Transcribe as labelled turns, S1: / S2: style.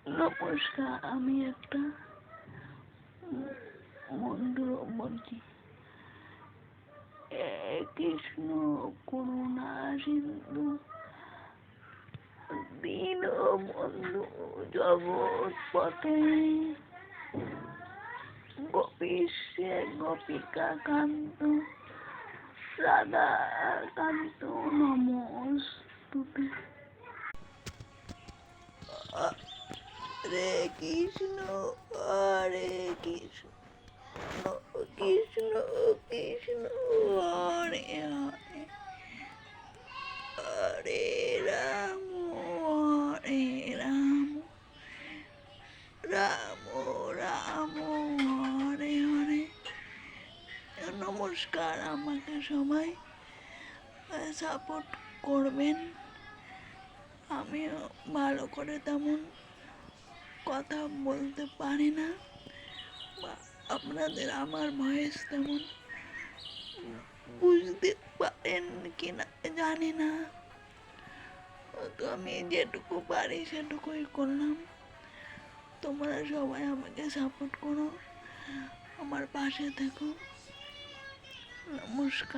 S1: নমস্কার, আমি একটা মন্ত্র বলছি। কৃষ্ণ করুণা সিন্ধু দীনবন্ধু জগৎপতে গোপীশে গোপিকা কান্ত রাধা কান্ত নমস্তুতে। হরে কৃষ্ণ হরে কৃষ্ণ কৃষ্ণ কৃষ্ণ হরে হরে, হরে রাম হরে রাম রাম রাম হরে হরে। নমস্কার, আমাকে সবাই সাপোর্ট করবেন। আমি ভালো করে তেমন কথা বলতে পারি না, বা আপনাদের আমার ভয়েস তেমন বুঝতে পারেন কিনা জানি না, তো আমি যেটুকু পারি সেটুকুই করলাম। তোমরা সবাই আমাকে সাপোর্ট করো, আমার পাশে থেকো। নমস্কার।